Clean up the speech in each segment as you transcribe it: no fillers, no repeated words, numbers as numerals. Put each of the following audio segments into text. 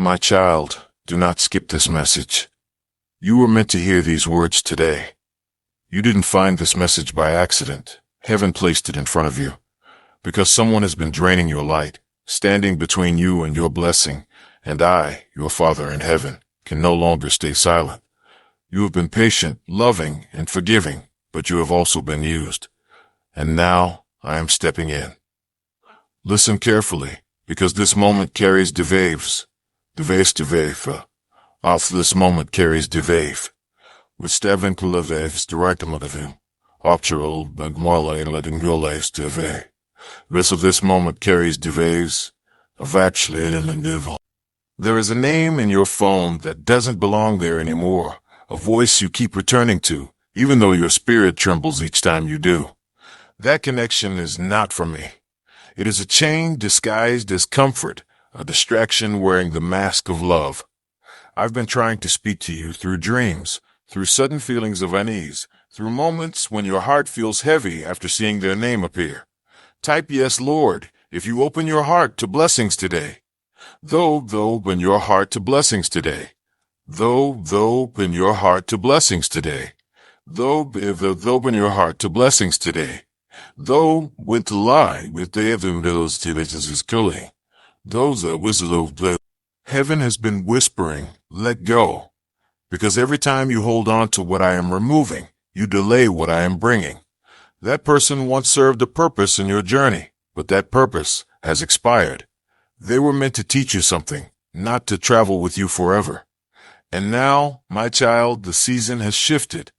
My child, do not skip this message. You were meant to hear these words today. You didn't find this message by accident. Heaven placed it in front of you, because someone has been draining your light, standing between you and your blessing, and I, your Father in heaven, can no longer stay silent. You have been patient, loving, and forgiving, but you have also been used. And now I am stepping in. Listen carefully, because this moment carries devaves. Devaves devave. Off this moment carries devave. With Steven Kulevaves directement of him. Optional, but more like letting your lives devay. Rest of this moment carries devaves. Of actually in the There is a name in your phone that doesn't belong there anymore. A voice you keep returning to, even though your spirit trembles each time you do. That connection is not for me. It is a chain disguised as comfort, a distraction wearing the mask of love. I've been trying to speak to you through dreams, through sudden feelings of unease, through moments when your heart feels heavy after seeing their name appear. Type yes, Lord, if you open your heart to blessings today. Though, open your heart to blessings today. Though, open your heart to blessings today. Though, open your heart to blessings today. Though, with the lie, with the heaven those teenagers is killing. Those are whistle. Heaven has been whispering, let go. Because every time you hold on to what I am removing, you delay what I am bringing. That person once served a purpose in your journey, but that purpose has expired. They were meant to teach you something, not to travel with you forever. And now, my child, the season has shifted.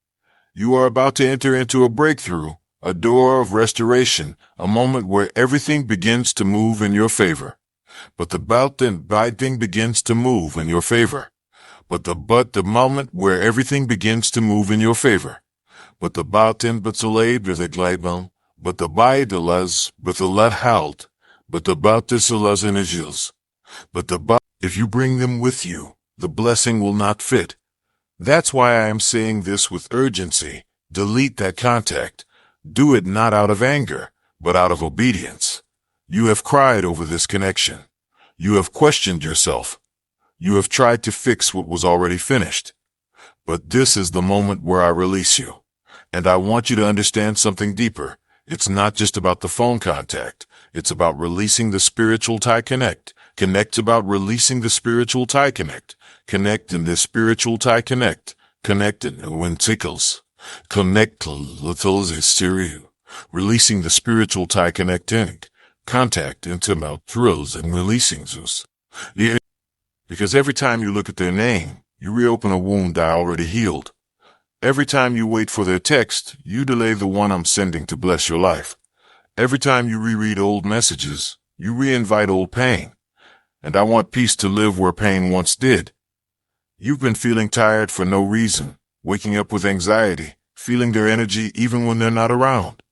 You are about to enter into a breakthrough, a door of restoration, a moment where everything begins to move in your favor. But the thing begins to move in your favor. But the moment where everything begins to move in your favor. But the bauten betaleid with a gleibel, but the baidelas, but the let halt, but the bautisalas initials. If you bring them with you, the blessing will not fit. That's why I am saying this with urgency. Delete that contact. Do it not out of anger, but out of obedience. You have cried over this connection. You have questioned yourself. You have tried to fix what was already finished. But this is the moment where I release you. And I want you to understand something deeper. It's not just about the phone contact. It's about releasing the spiritual tie connect. Connect's about releasing the spiritual tie connect. Connect in this spiritual tie connect. Connected when tickles. Connect little is stereo. Releasing the spiritual tie connecting. Contact into mouth thrills and releasing this. Because every time you look at their name, you reopen a wound I already healed. Every time you wait for their text, you delay the one I'm sending to bless your life. Every time you reread old messages, you reinvite old pain. And I want peace to live where pain once did. You've been feeling tired for no reason, waking up with anxiety, feeling their energy even when they're not around.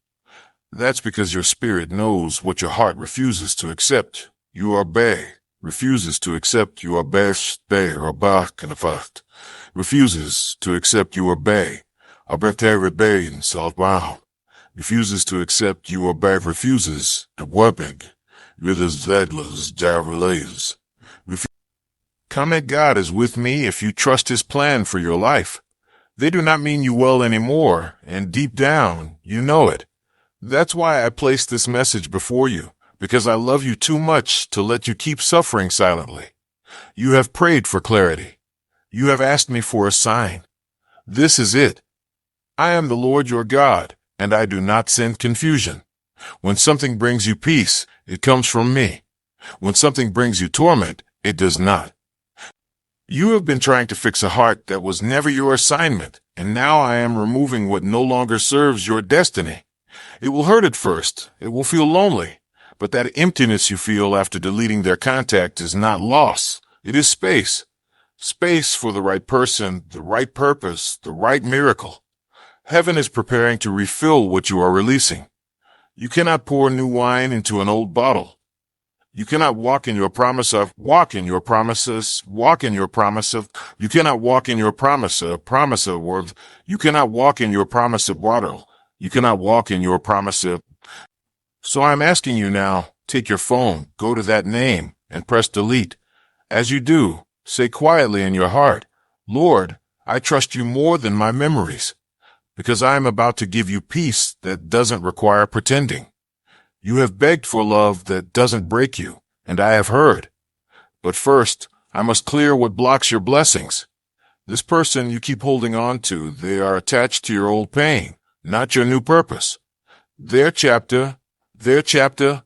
That's because your spirit knows what your heart refuses to accept. You are bay, refuses to accept you are best bay or bach and a fact. Refuses to accept you are bay, a bacteria bay in southbound. Refuses to accept you are bay, refuses to weapon. With his deadless javelays. Comment God is with me if you trust his plan for your life. They do not mean you well anymore, and deep down, you know it. That's why I placed this message before you, because I love you too much to let you keep suffering silently. You have prayed for clarity. You have asked me for a sign. This is it. I am the Lord your God, and I do not send confusion. When something brings you peace, it comes from me. When something brings you torment, it does not. You have been trying to fix a heart that was never your assignment, and now I am removing what no longer serves your destiny. It will hurt at first. It will feel lonely. But that emptiness you feel after deleting their contact is not loss. It is space. Space for the right person, the right purpose, the right miracle. Heaven is preparing to refill what you are releasing. You cannot pour new wine into an old bottle. You cannot walk in your promise of, you cannot walk in your promise of, you cannot walk in your promise of water. You cannot walk in your promise of. So I'm asking you now, take your phone, go to that name, and press delete. As you do, say quietly in your heart, Lord, I trust you more than my memories, because I am about to give you peace that doesn't require pretending. You have begged for love that doesn't break you, and I have heard. But first, I must clear what blocks your blessings. This person you keep holding on to, they are attached to your old pain, not your new purpose. Their chapter,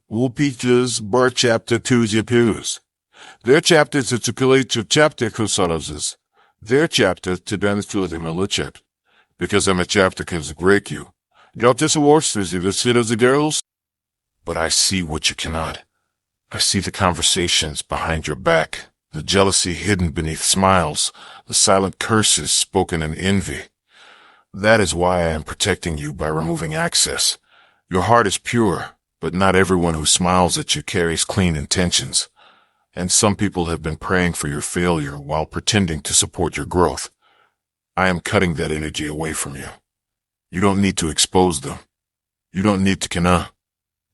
will peaches, bar chapter to yapus. Their chapter to tukulate to chapter kusalavses. Their chapter to benefit the milichip. Because I'm a chapter can break you. Y'all just awards to the cities of girls. But I see what you cannot. I see the conversations behind your back, the jealousy hidden beneath smiles, the silent curses spoken in envy. That is why I am protecting you by removing access. Your heart is pure, but not everyone who smiles at you carries clean intentions. And some people have been praying for your failure while pretending to support your growth. I am cutting that energy away from you. You don't need to expose them. You don't need to kana.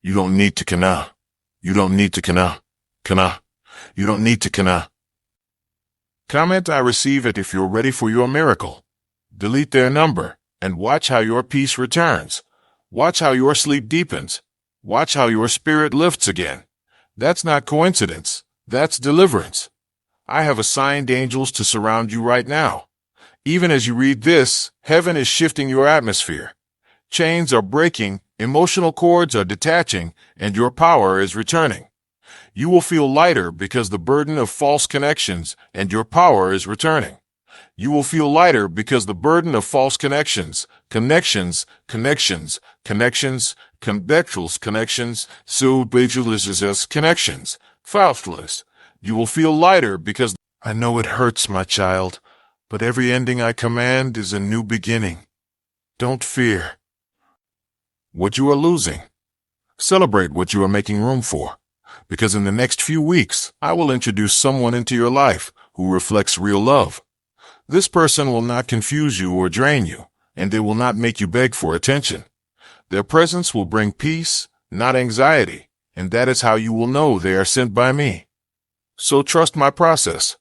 You don't need to kana. You don't need to kana. Kana. You don't need to kana. Comment I receive it if you're ready for your miracle. Delete their number and watch how your peace returns. Watch how your sleep deepens. Watch how your spirit lifts again. That's not coincidence. That's deliverance. I have assigned angels to surround you right now. Even as you read this, heaven is shifting your atmosphere. Chains are breaking, emotional cords are detaching, and your power is returning. You will feel lighter because the burden of false connections and your power is returning. You will feel lighter because the burden of false connections, convectuals connections, subvisualizes connections, faultless. You will feel lighter because I know it hurts, my child, but every ending I command is a new beginning. Don't fear what you are losing. Celebrate what you are making room for, because in the next few weeks, I will introduce someone into your life who reflects real love. This person will not confuse you or drain you, and they will not make you beg for attention. Their presence will bring peace, not anxiety, and that is how you will know they are sent by me. So trust my process.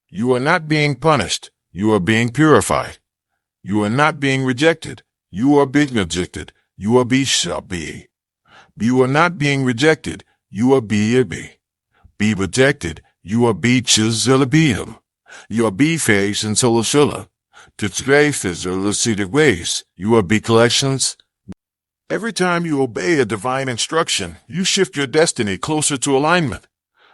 You are not being punished. You are being purified. You are not being rejected. You are being rejected. You are be. You are not being rejected. You are be. Be rejected. You are be chizilabiyam. You are be face and solosula. Titsgrafe is illustrative ways. You are be collections. Every time you obey a divine instruction, you shift your destiny closer to alignment.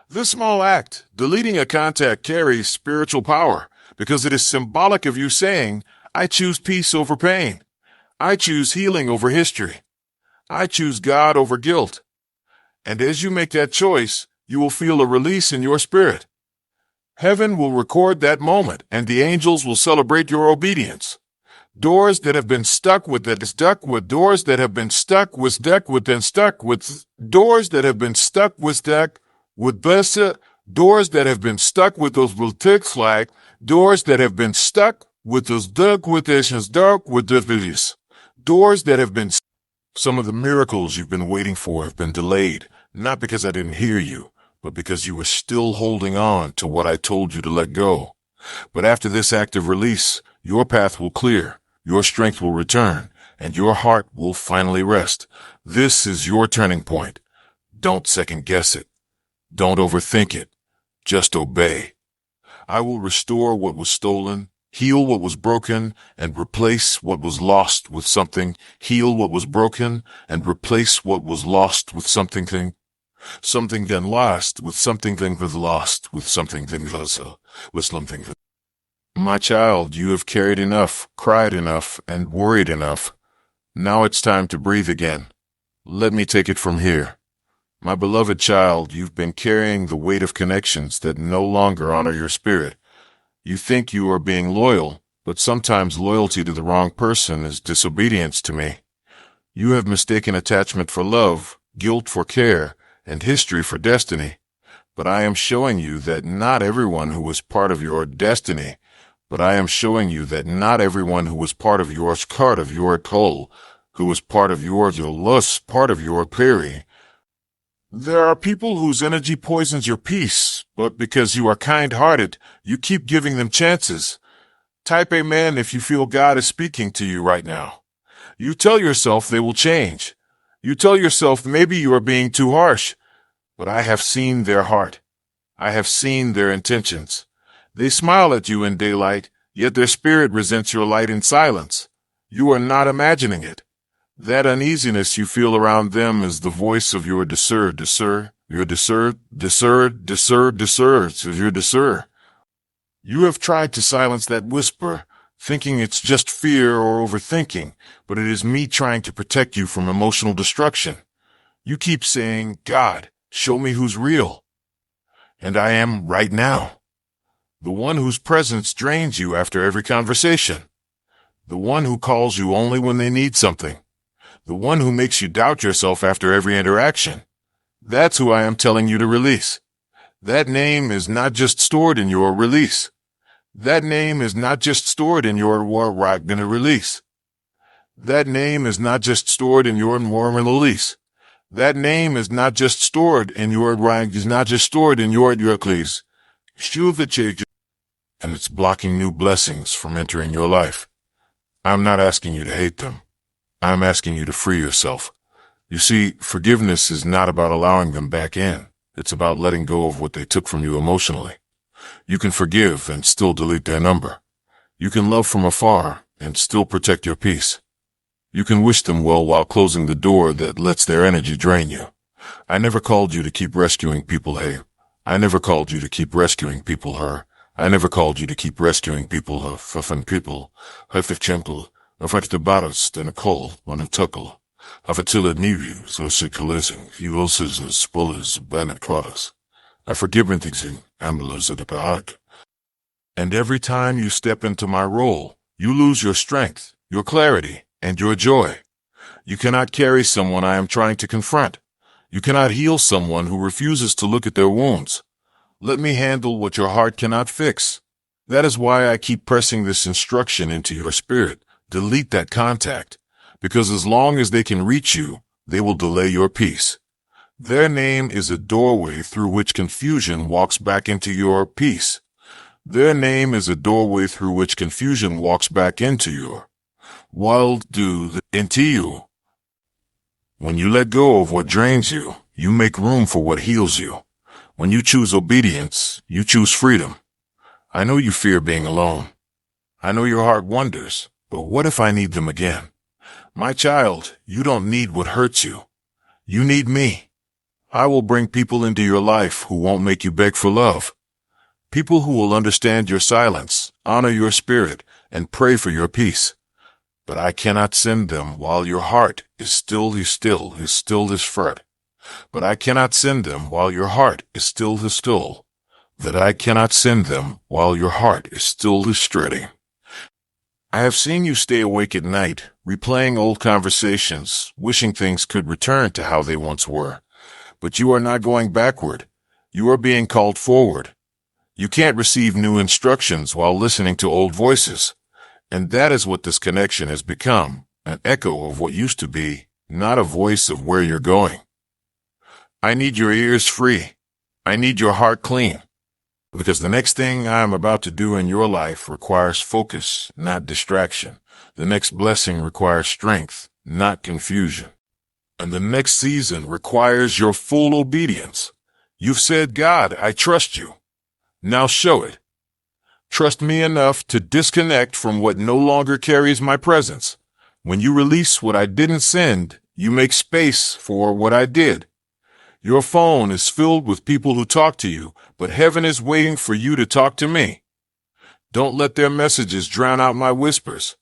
This small act, deleting a contact, carries spiritual power because it is symbolic of you saying, I choose peace over pain. I choose healing over history. I choose God over guilt. And as you make that choice, you will feel a release in your spirit. Heaven will record that moment, and the angels will celebrate your obedience. Doors that have been stuck with that is stuck with doors that have been stuck with stuck with then stuck with doors that have been stuck with stuck with blessed doors that have been stuck with those will take flag doors that have been stuck with those dark with this dark with the videos doors that have been some of the miracles you've been waiting for have been delayed, not because I didn't hear you, but because you were still holding on to what I told you to let go. But after this act of release, your path will clear, your strength will return, and your heart will finally rest. This is your turning point. Don't second guess it. Don't overthink it. Just obey. I will restore what was stolen, heal what was broken, and replace what was lost with something. Heal what was broken, and replace what was lost with something then lost with something then was lost with something then was with something. My child, you have carried enough, cried enough, and worried enough. Now it's time to breathe again. Let me take it from here. My beloved child, you've been carrying the weight of connections that no longer honor your spirit. You think you are being loyal, but sometimes loyalty to the wrong person is disobedience to me. You have mistaken attachment for love, guilt for care, and history for destiny. But I am showing you that not everyone who was part of your destiny, but I am showing you that not everyone who was part of your card of your coal, who was part of your lust, part of your peri. There are people whose energy poisons your peace, But because you are kind-hearted, you keep giving them chances. Type amen if you feel God is speaking to you right now. You tell yourself they will change. You tell yourself maybe you are being too harsh. But I have seen their heart. I have seen their intentions. They smile at you in daylight, yet their spirit resents your light in silence. You are not imagining it. That uneasiness you feel around them is the voice of your discernor. You have tried to silence that whisper, thinking it's just fear or overthinking, but it is me trying to protect you from emotional destruction. You keep saying, God, show me who's real. And I am right now. The one whose presence drains you after every conversation. The one who calls you only when they need something. The one who makes you doubt yourself after every interaction. That's who I am telling you to release. That name is not just stored in your release. That name is not just stored in your release. That name is not just stored in your release. That name is not just stored in your release. And it's blocking new blessings from entering your life. I'm not asking you to hate them. I'm asking you to free yourself. You see, forgiveness is not about allowing them back in. It's about letting go of what they took from you emotionally. You can forgive and still delete their number. You can love from afar and still protect your peace. You can wish them well while closing the door that lets their energy drain you. I never called you to keep rescuing people, hey. I never called you to keep rescuing people, her. I never called you to keep rescuing people, her, people, her, the battles, then a call, on a tuckle. Till it knew you, so circulating, you also spoilers, banner products. I forgive anything, ambulance at the back. And every time you step into my role, you lose your strength, your clarity, and your joy. You cannot carry someone I am trying to confront. You cannot heal someone who refuses to look at their wounds. Let me handle what your heart cannot fix. That is why I keep pressing this instruction into your spirit. Delete that contact. Because as long as they can reach you, they will delay your peace. Their name is a doorway through which confusion walks back into your peace. Their name is a doorway through which confusion walks back into your into you. When you let go of what drains you, you make room for what heals you. When you choose obedience, you choose freedom. I know you fear being alone. I know your heart wonders, but what if I need them again? My child, you don't need what hurts you. You need me. I will bring people into your life who won't make you beg for love. People who will understand your silence, honor your spirit, and pray for your peace. But I cannot send them while your heart is still fret. But I cannot send them while your heart is still. That I cannot send them while your heart is still dreading. I have seen you stay awake at night, replaying old conversations, wishing things could return to how they once were. But you are not going backward. You are being called forward. You can't receive new instructions while listening to old voices. And that is what this connection has become, an echo of what used to be, not a voice of where you're going. I need your ears free. I need your heart clean. Because the next thing I am about to do in your life requires focus, not distraction. The next blessing requires strength, not confusion. And the next season requires your full obedience. You've said, God, I trust you. Now show it. Trust me enough to disconnect from what no longer carries my presence. When you release what I didn't send, you make space for what I did. Your phone is filled with people who talk to you, but heaven is waiting for you to talk to me. Don't let their messages drown out my whispers.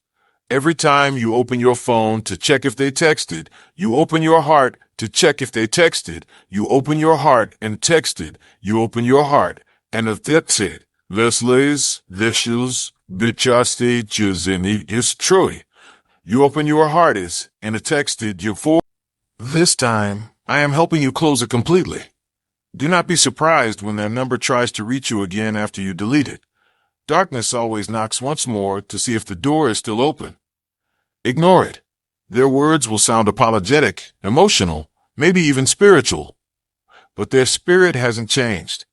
Every time you open your phone to check if they texted, you open your heart to check if they texted, you open your heart and texted, you open your heart, and if that's it, Leslie's, dishes, bitchastages, and it's true. You open your heart is, and it texted you for. This time, I am helping you close it completely. Do not be surprised when their number tries to reach you again after you delete it. Darkness always knocks once more to see if the door is still open. Ignore it. Their words will sound apologetic, emotional, maybe even spiritual. But their spirit hasn't changed.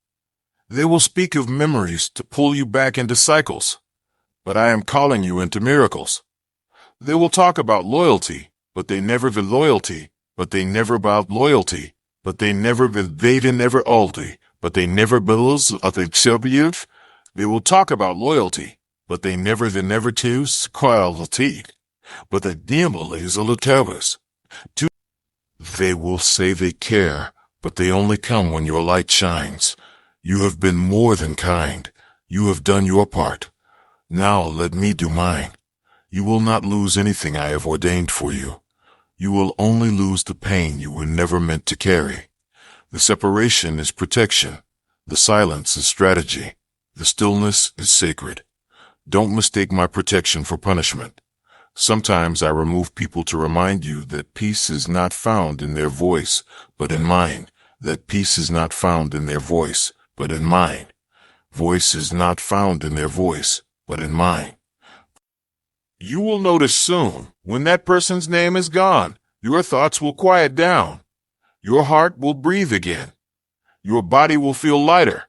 They will speak of memories to pull you back into cycles, but I am calling you into miracles. They will talk about loyalty, but they never the loyalty, but they never about loyalty, but they never the never aldi, but they never bills of the Soviet. They will talk about loyalty, but they never the never choose quality, but the demon is a lutavus. They will say they care, but they only come when your light shines. You have been more than kind. You have done your part. Now let me do mine. You will not lose anything I have ordained for you. You will only lose the pain you were never meant to carry. The separation is protection. The silence is strategy. The stillness is sacred. Don't mistake my protection for punishment. Sometimes I remove people to remind you that peace is not found in their voice, but in mine. That peace is not found in their voice, but in mine. Voice is not found in their voice, but in mine. You will notice soon, when that person's name is gone, your thoughts will quiet down. Your heart will breathe again. Your body will feel lighter.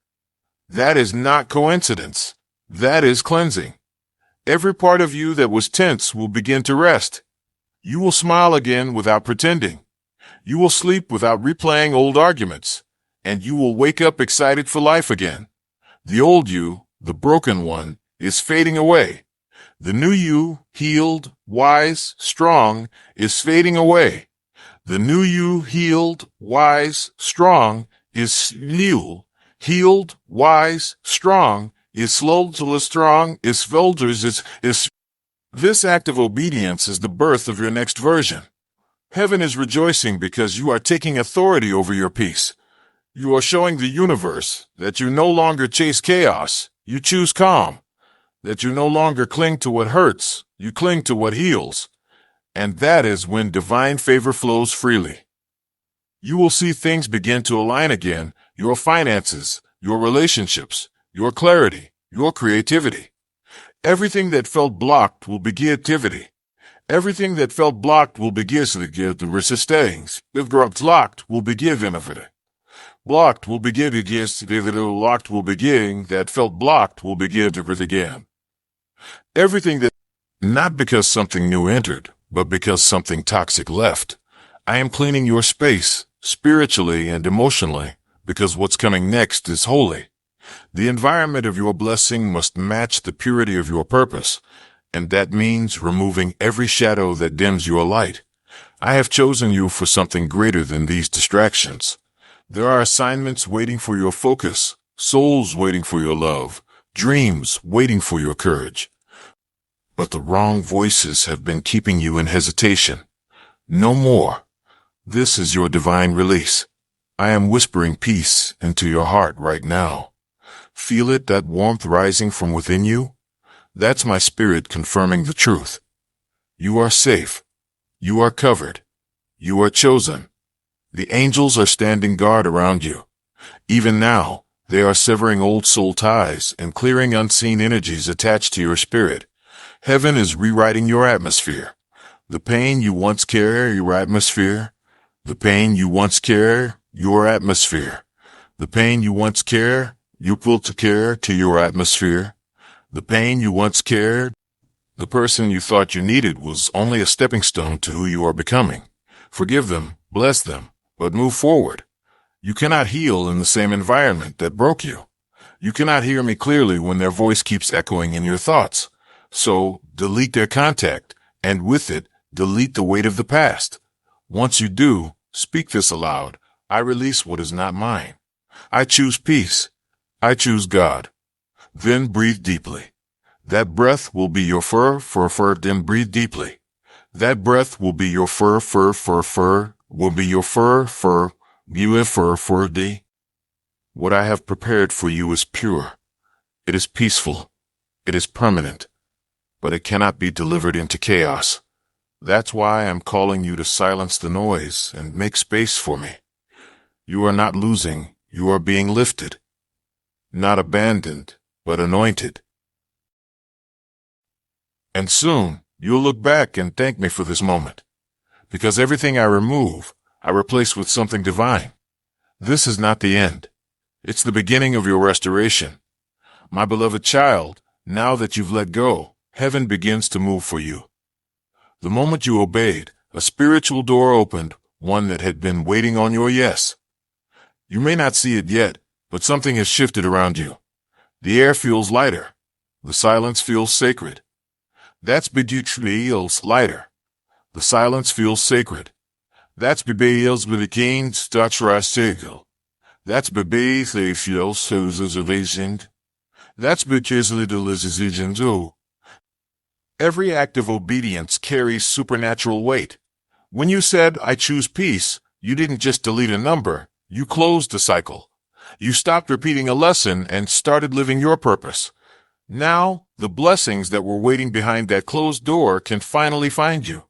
That is not coincidence. That is cleansing. Every part of you that was tense will begin to rest. You will smile again without pretending. You will sleep without replaying old arguments. And you will wake up excited for life again. The old you, the broken one, is fading away. The new you, healed, wise, strong, is fading away. The new you, healed, wise, strong, is new. Healed, wise, strong, is slow to the strong, is folders, is. This act of obedience is the birth of your next version. Heaven is rejoicing because you are taking authority over your peace. You are showing the universe that you no longer chase chaos, you choose calm. That you no longer cling to what hurts, you cling to what heals. And that is when divine favor flows freely. You will see things begin to align again, your finances, your relationships, your clarity, your creativity. Everything that felt blocked will begin activity. Everything that felt blocked will begin to give the resistance. If dropped locked will begin innovative. Blocked will begin against the locked will begin that felt blocked will begin to breathe again. Everything that, not because something new entered, but because something toxic left. I am cleaning your space, spiritually and emotionally, because what's coming next is holy. The environment of your blessing must match the purity of your purpose, and that means removing every shadow that dims your light. I have chosen you for something greater than these distractions. There are assignments waiting for your focus, souls waiting for your love, dreams waiting for your courage. But the wrong voices have been keeping you in hesitation. No more. This is your divine release. I am whispering peace into your heart right now. Feel it, that warmth rising from within you? That's my spirit confirming the truth. You are safe. You are covered. You are chosen. The angels are standing guard around you. Even now, they are severing old soul ties and clearing unseen energies attached to your spirit. Heaven is rewriting your atmosphere. The pain you once carried, your atmosphere. The pain you once carried, your atmosphere. The pain you once carried, you will to care to your atmosphere. The pain you once carried, the person you thought you needed was only a stepping stone to who you are becoming. Forgive them, bless them, but move forward. You cannot heal in the same environment that broke you. You cannot hear me clearly when their voice keeps echoing in your thoughts. So, delete their contact, and with it, delete the weight of the past. Once you do, speak this aloud. I release what is not mine. I choose peace. I choose God. Then breathe deeply. That breath will be your fur, then breathe deeply. That breath will be your fur, will be your fur, you have fur, D. What I have prepared for you is pure. It is peaceful. It is permanent. But it cannot be delivered into chaos. That's why I'm calling you to silence the noise and make space for me. You are not losing, you are being lifted. Not abandoned, but anointed. And soon, you'll look back and thank me for this moment. Because everything I remove, I replace with something divine. This is not the end. It's the beginning of your restoration. My beloved child, now that you've let go, heaven begins to move for you. The moment you obeyed, a spiritual door opened, one that had been waiting on your yes. You may not see it yet, but something has shifted around you. The air feels lighter. The silence feels sacred. That's feels lighter. The silence feels sacred. That's feels That's feels That's Every act of obedience carries supernatural weight. When you said, I choose peace, you didn't just delete a number, you closed a cycle. You stopped repeating a lesson and started living your purpose. Now, the blessings that were waiting behind that closed door can finally find you.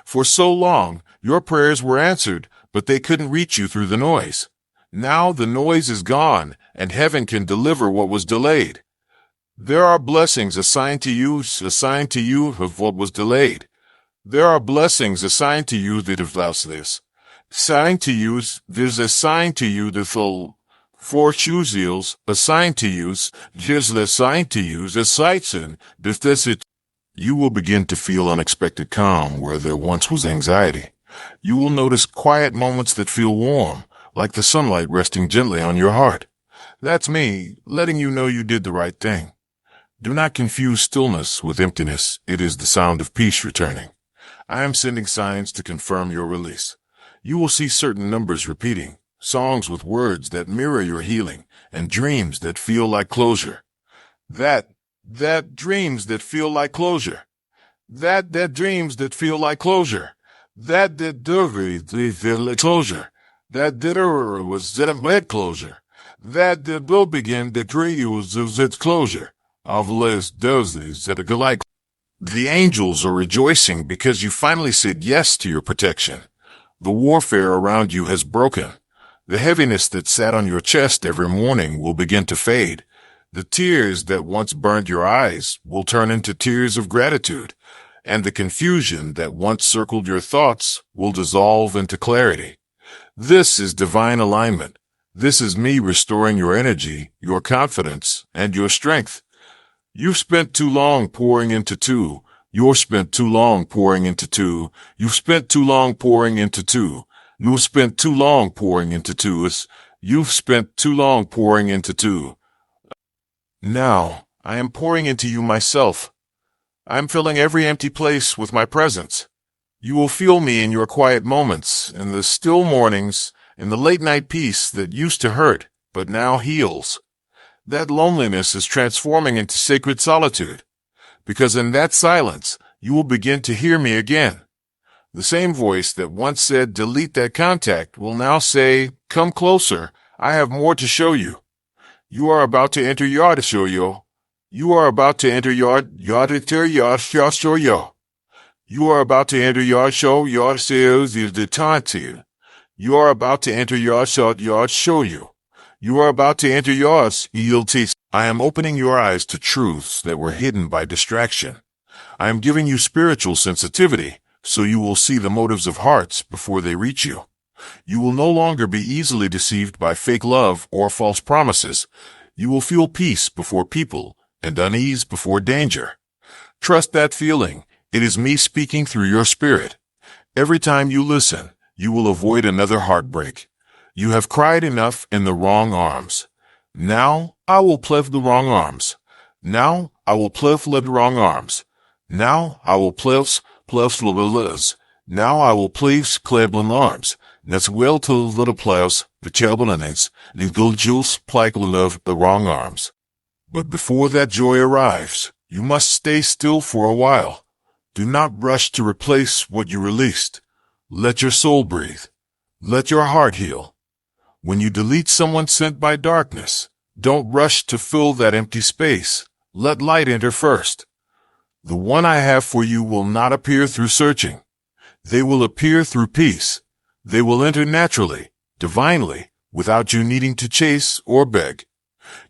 For so long, your prayers were answered, but they couldn't reach you through the noise. Now the noise is gone, and heaven can deliver what was delayed. There are blessings assigned to you of what was delayed. There are blessings assigned to you that have lost this. There's assigned to you the full. For choosils assigned to use, just assigned to use as sights in, you will begin to feel unexpected calm where there once was anxiety. You will notice quiet moments that feel warm, like the sunlight resting gently on your heart. That's me, letting you know you did the right thing. Do not confuse stillness with emptiness. It is the sound of peace returning. I am sending signs to confirm your release. You will see certain numbers repeating, songs with words that mirror your healing, and dreams that feel like closure. Dreams that feel like closure. Dreams that feel like closure. They feel like closure. Was closure. That will begin the dreams of its closure. Of less doses that are like. The angels are rejoicing because you finally said yes to your protection. The warfare around you has broken. The heaviness that sat on your chest every morning will begin to fade. The tears that once burned your eyes will turn into tears of gratitude, and the confusion that once circled your thoughts will dissolve into clarity. This is divine alignment. This is me restoring your energy, your confidence, and your strength. You've spent too long pouring into two. You've spent too long pouring into two. You've spent too long pouring into two. You've spent too long pouring into two. You've spent too long pouring into two. Now, I am pouring into you myself. I am filling every empty place with my presence. You will feel me in your quiet moments, in the still mornings, in the late-night peace that used to hurt, but now heals. That loneliness is transforming into sacred solitude, because in that silence, you will begin to hear me again. The same voice that once said, delete that contact, will now say, come closer, I have more to show you. You are about to enter yard show you. You are about to enter yard show you. You are about to enter yard sales the time. You are about to enter yard show you. You are about to enter yours, ELT. I am opening your eyes to truths that were hidden by distraction. I am giving you spiritual sensitivity, so you will see the motives of hearts before they reach you. You will no longer be easily deceived by fake love or false promises. You will feel peace before people and unease before danger. Trust that feeling. It is me speaking through your spirit. Every time you listen, you will avoid another heartbreak. You have cried enough in the wrong arms. Now I will pleth the wrong arms. Now I will pleth the wrong arms. Now I will pleth the Now I will please Cleveland arms. That's well to little plows, the Chabonets, the good juice plike love the wrong arms. But before that joy arrives, you must stay still for a while. Do not rush to replace what you released. Let your soul breathe. Let your heart heal. When you delete someone sent by darkness, don't rush to fill that empty space. Let light enter first. The one I have for you will not appear through searching. They will appear through peace. They will enter naturally, divinely, without you needing to chase or beg.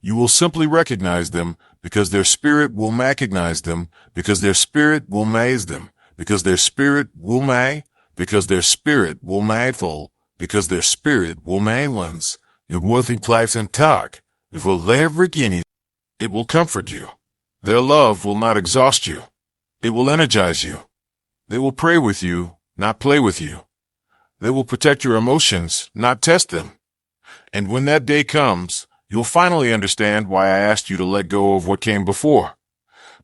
You will simply recognize them because their spirit will recognize them, because their spirit will maze them, because their spirit will because their spirit will mindful, because their spirit will ones. Your worthy pleasant talk. It will never begin. It will comfort you. Their love will not exhaust you. It will energize you. They will pray with you, not play with you. They will protect your emotions, not test them. And when that day comes, you'll finally understand why I asked you to let go of what came before.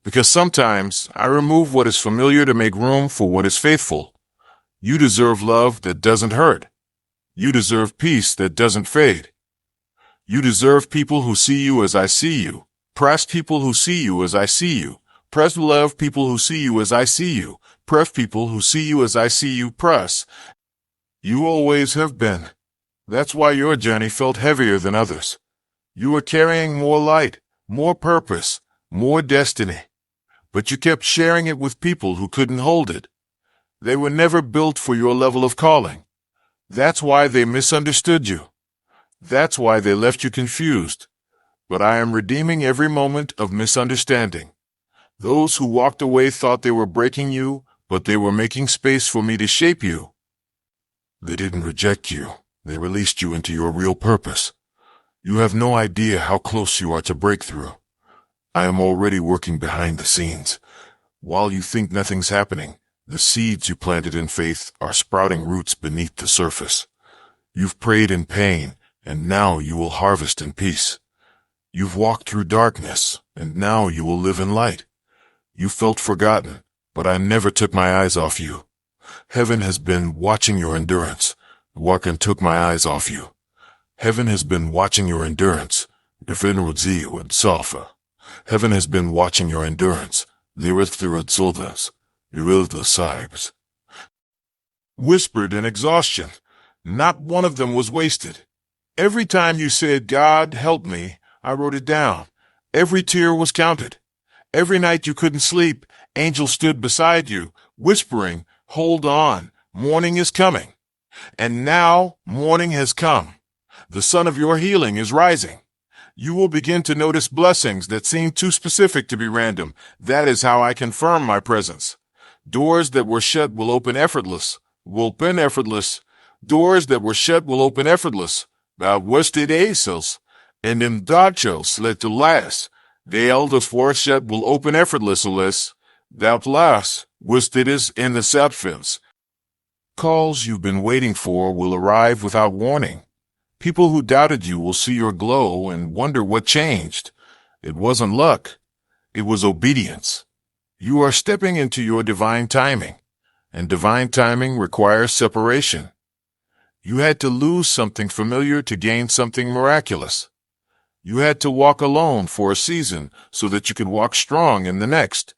Because sometimes I remove what is familiar to make room for what is faithful. You deserve love that doesn't hurt. You deserve peace that doesn't fade. You deserve people who see you as I see you. Press people who see you as I see you. Press love people who see you as I see you. Press people who see you as I see you. Press. You always have been. That's why your journey felt heavier than others. You were carrying more light, more purpose, more destiny. But you kept sharing it with people who couldn't hold it. They were never built for your level of calling. That's why they misunderstood you. That's why they left you confused. But I am redeeming every moment of misunderstanding. Those who walked away thought they were breaking you, but they were making space for me to shape you. They didn't reject you. They released you into your real purpose. You have no idea how close you are to breakthrough. I am already working behind the scenes. While you think nothing's happening, the seeds you planted in faith are sprouting roots beneath the surface. You've prayed in pain, and now you will harvest in peace. You've walked through darkness, and now you will live in light. You felt forgotten, but I never took my eyes off you. Heaven has been watching your endurance. Wakan took my eyes off you. Heaven has been watching your endurance. Heaven has been watching your endurance. Whispered in exhaustion. Not one of them was wasted. Every time you said, God, help me, I wrote it down. Every tear was counted. Every night you couldn't sleep, angels stood beside you, whispering, hold on, morning is coming. And now morning has come. The sun of your healing is rising. You will begin to notice blessings that seem too specific to be random. That is how I confirm my presence. Doors that were shut will open effortless. Doors that were shut will open effortless. Worsted acels. And in dachos let to last. The elders for shut will open effortless. That last. Worsted is in the substance. Calls you've been waiting for will arrive without warning. People who doubted you will see your glow and wonder what changed. It wasn't luck. It was obedience. You are stepping into your divine timing, and divine timing requires separation. You had to lose something familiar to gain something miraculous. You had to walk alone for a season so that you could walk strong in the next.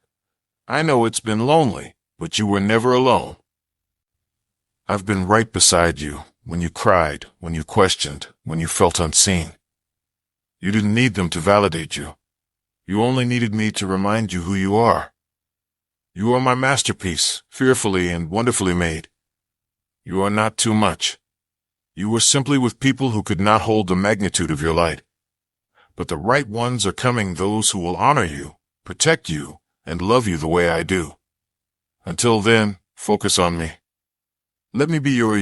I know it's been lonely, but you were never alone. I've been right beside you when you cried, when you questioned, when you felt unseen. You didn't need them to validate you. You only needed me to remind you who you are. You are my masterpiece, fearfully and wonderfully made. You are not too much. You were simply with people who could not hold the magnitude of your light. But the right ones are coming, those who will honor you, protect you, and love you the way I do. Until then, focus on me. Let me be your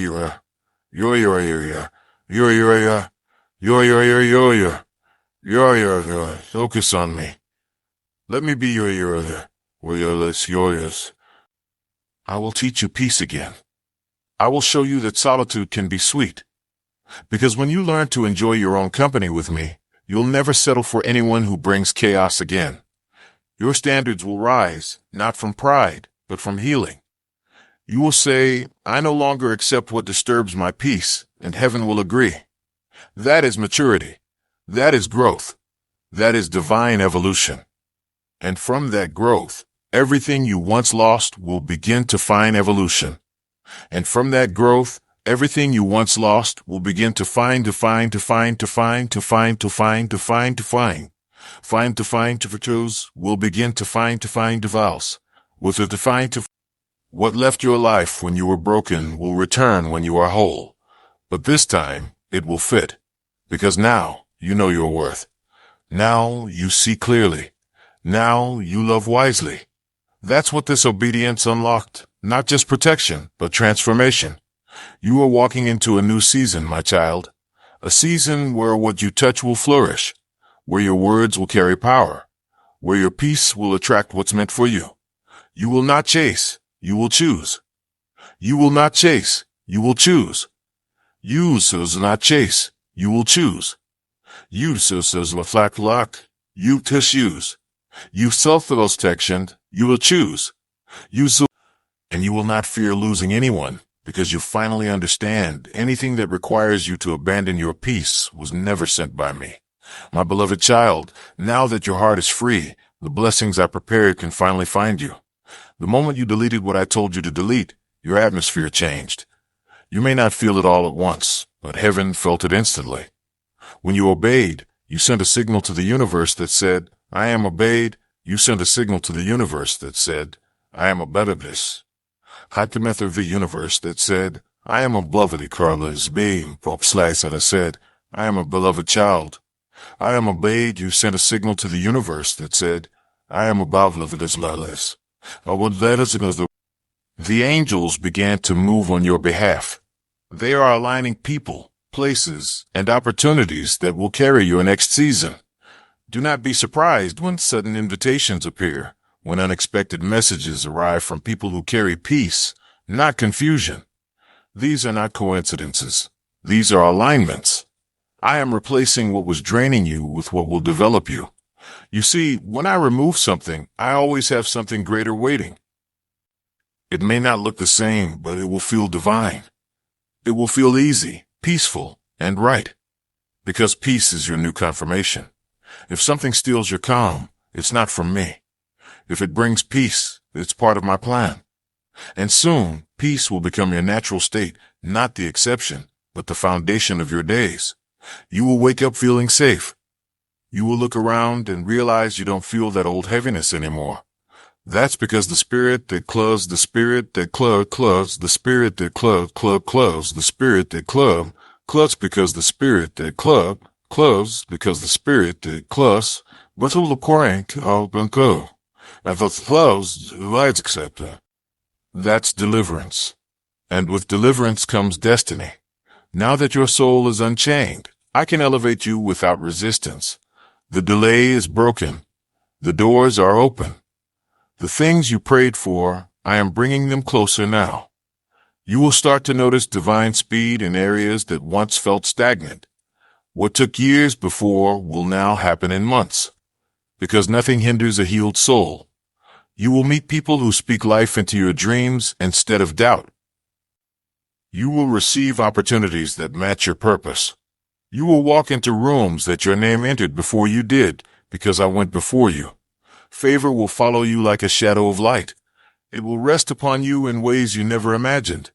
focus on me. Let me be yours. I will teach you peace again. I will show you that solitude can be sweet. Because when you learn to enjoy your own company with me, you'll never settle for anyone who brings chaos again. Your standards will rise, not from pride, but from healing. You will say, I no longer accept what disturbs my peace, and heaven will agree. That is maturity. That is growth. That is divine evolution. And from that growth, everything you once lost will begin to find evolution. And from that growth, everything you once lost will begin to find to will begin to find vowels. With a define to what left your life when you were broken will return when you are whole. But this time, it will fit. Because now, you know your worth. Now, you see clearly. Now, you love wisely. That's what this obedience unlocked. Not just protection, but transformation. You are walking into a new season, my child. A season where what you touch will flourish, where your words will carry power, where your peace will attract what's meant for you. You will not chase, you will choose. You will not chase, you will choose. You does not chase, you will choose. You says la flack luck, you tissues. You self-protection, you will choose. You so, and you will not fear losing anyone, because you finally understand anything that requires you to abandon your peace was never sent by me. My beloved child, now that your heart is free, the blessings I prepared can finally find you. The moment you deleted what I told you to delete, your atmosphere changed. You may not feel it all at once, but heaven felt it instantly. When you obeyed, you sent a signal to the universe that said, I am obeyed. You sent a signal to the universe that said, I am a better this. Hakimet of the universe that said, I am a beloved Carlos being, Pop Slice that I said, I am a beloved child. I am obeyed. You sent a signal to the universe that said, I am a beloved as lawless. I would let us because the angels began to move on your behalf. They are aligning people, places, and opportunities that will carry your next season. Do not be surprised when sudden invitations appear, when unexpected messages arrive from people who carry peace, not confusion. These are not coincidences. These are alignments. I am replacing what was draining you with what will develop you. You see, when I remove something, I always have something greater waiting. It may not look the same, but it will feel divine. It will feel easy, peaceful, and right. Because peace is your new confirmation. If something steals your calm, it's not from me. If it brings peace, it's part of my plan. And soon, peace will become your natural state, not the exception, but the foundation of your days. You will wake up feeling safe. You will look around and realize you don't feel that old heaviness anymore. That's because the spirit that clubs, the spirit that clubs, the spirit that clubs, the spirit that clubs because the spirit that clubs because the spirit that clubs, but all the crank open go. And the clubs, lights accept that. That's deliverance. And with deliverance comes destiny. Now that your soul is unchained, I can elevate you without resistance. The delay is broken. The doors are open. The things you prayed for, I am bringing them closer now. You will start to notice divine speed in areas that once felt stagnant. What took years before will now happen in months. Because nothing hinders a healed soul. You will meet people who speak life into your dreams instead of doubt. You will receive opportunities that match your purpose. You will walk into rooms that your name entered before you did, because I went before you. Favor will follow you like a shadow of light. It will rest upon you in ways you never imagined.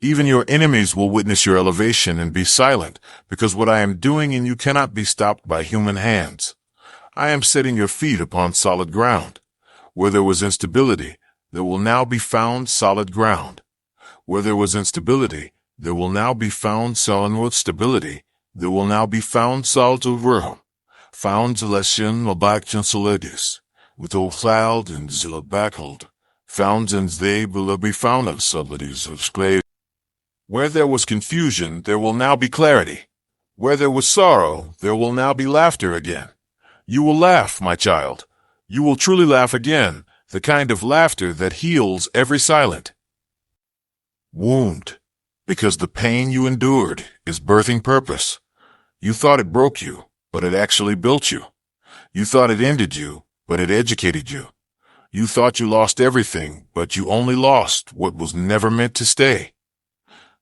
Even your enemies will witness your elevation and be silent, because what I am doing in you cannot be stopped by human hands. I am setting your feet upon solid ground. Where there was instability, there will now be found solid ground. Where there was instability, there will now be found solid stability. There will now be found solid overham. Found celestian labaction solidus. With all cloud and zilla backhold. Found and they will be found of subtleties of sklave. Where there was confusion, there will now be clarity. Where there was sorrow, there will now be laughter again. You will laugh, my child. You will truly laugh again, the kind of laughter that heals every silent wound. Because the pain you endured is birthing purpose. You thought it broke you, but it actually built you. You thought it ended you, but it educated you. You thought you lost everything, but you only lost what was never meant to stay.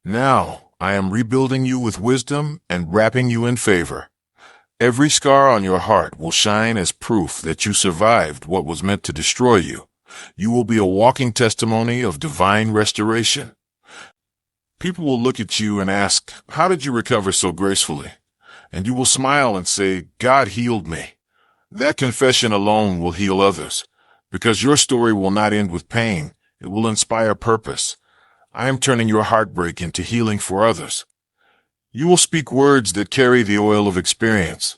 Now, I am rebuilding you with wisdom and wrapping you in favor. Every scar on your heart will shine as proof that you survived what was meant to destroy you. You will be a walking testimony of divine restoration. People will look at you and ask, how did you recover so gracefully? And you will smile and say, God healed me. That confession alone will heal others, because your story will not end with pain. It will inspire purpose. I am turning your heartbreak into healing for others. You will speak words that carry the oil of experience.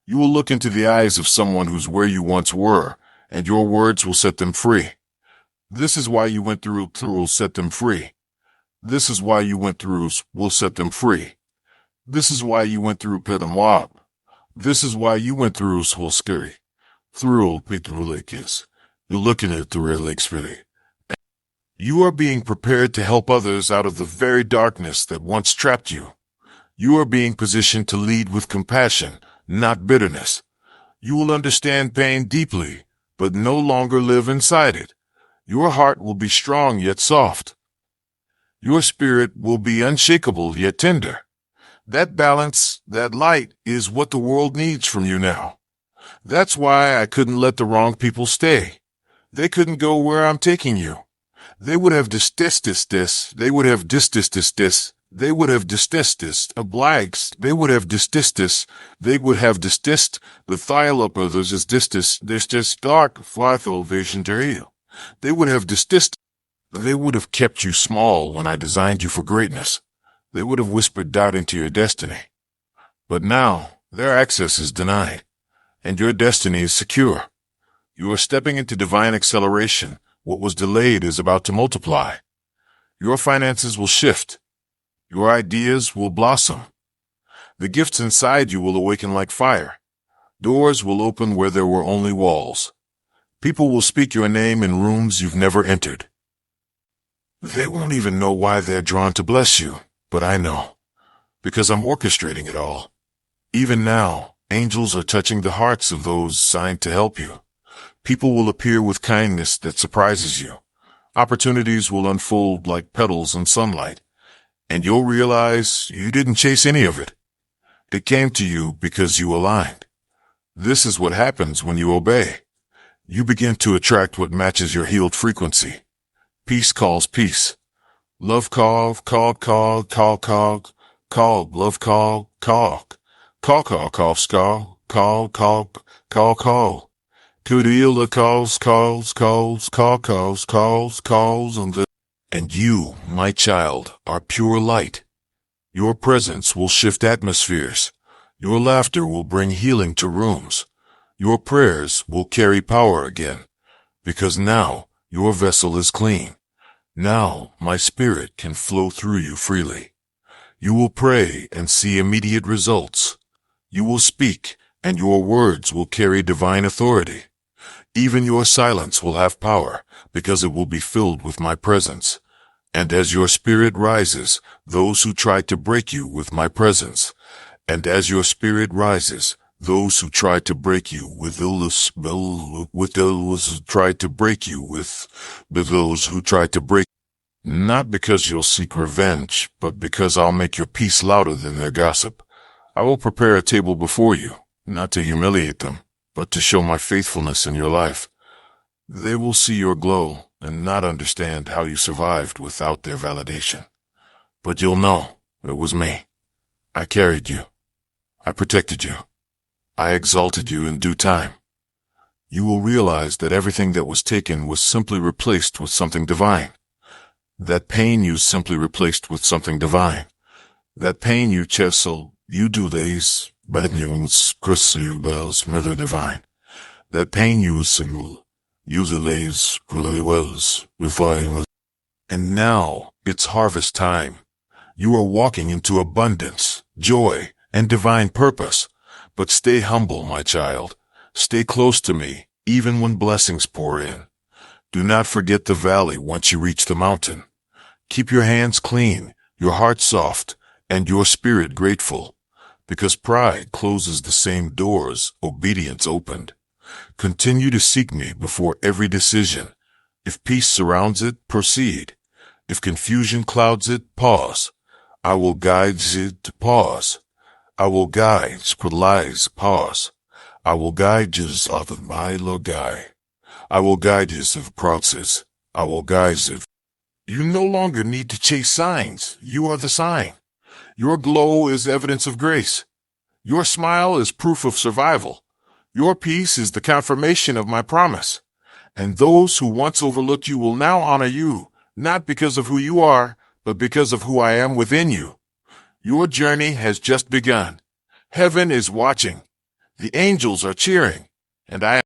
You will look into the eyes of someone who's where you once were, and your words will set them free. This is why you went through will set them free. This is why you went through will set them free. This is why you went through Petamwab. This is why you went through Swolskiri. Through Petrolakis. You're looking at the Red Lake City. You are being prepared to help others out of the very darkness that once trapped you. You are being positioned to lead with compassion, not bitterness. You will understand pain deeply, but no longer live inside it. Your heart will be strong yet soft. Your spirit will be unshakable yet tender. That balance, that light, is what the world needs from you now. That's why I couldn't let the wrong people stay. They couldn't go where I'm taking you. They would have this. They would have this. They would have this, obliged. They would have this. They would have this, the thiol others is this dark, farthal vision real. They would have this. They would have kept you small when I designed you for greatness. They would have whispered doubt into your destiny. But now, their access is denied, and your destiny is secure. You are stepping into divine acceleration. What was delayed is about to multiply. Your finances will shift. Your ideas will blossom. The gifts inside you will awaken like fire. Doors will open where there were only walls. People will speak your name in rooms you've never entered. They won't even know why they're drawn to bless you, but I know, because I'm orchestrating it all. Even now, angels are touching the hearts of those signed to help you. People will appear with kindness that surprises you. Opportunities will unfold like petals in sunlight, and you'll realize you didn't chase any of it. It came to you because you aligned. This is what happens when you obey. You begin to attract what matches your healed frequency. Peace calls peace. Love call, love call, call. Kudiela calls, and you, my child, are pure light. Your presence will shift atmospheres. Your laughter will bring healing to rooms. Your prayers will carry power again, because now your vessel is clean. Now my spirit can flow through you freely. You will pray and see immediate results. You will speak, and your words will carry divine authority. Even your silence will have power, because it will be filled with my presence. And as your spirit rises, those who try to break you with my presence. And as your spirit rises, those who try to break you with those who try to break you with those who try to break. Not because you'll seek revenge, but because I'll make your peace louder than their gossip. I will prepare a table before you, not to humiliate them, but to show my faithfulness in your life. They will see your glow and not understand how you survived without their validation. But you'll know it was me. I carried you. I protected you. I exalted you in due time. You will realize that everything that was taken was simply replaced with something divine. That pain you simply replaced with something divine. That pain you chesel, you do these, bad news, crystal bells, mother divine. That pain you single, you delays, really wells, refine. And now, it's harvest time. You are walking into abundance, joy, and divine purpose. But stay humble, my child. Stay close to me, even when blessings pour in. Do not forget the valley once you reach the mountain. Keep your hands clean, your heart soft, and your spirit grateful. Because pride closes the same doors obedience opened. Continue to seek me before every decision. If peace surrounds it, proceed. If confusion clouds it, pause. I will guide you to pause. I will guide lies, pause. I will guide you of my logai. I will guide you of process. I will guide you. You no longer need to chase signs. You are the sign. Your glow is evidence of grace. Your smile is proof of survival. Your peace is the confirmation of my promise. And those who once overlooked you will now honor you, not because of who you are, but because of who I am within you. Your journey has just begun. Heaven is watching. The angels are cheering. And I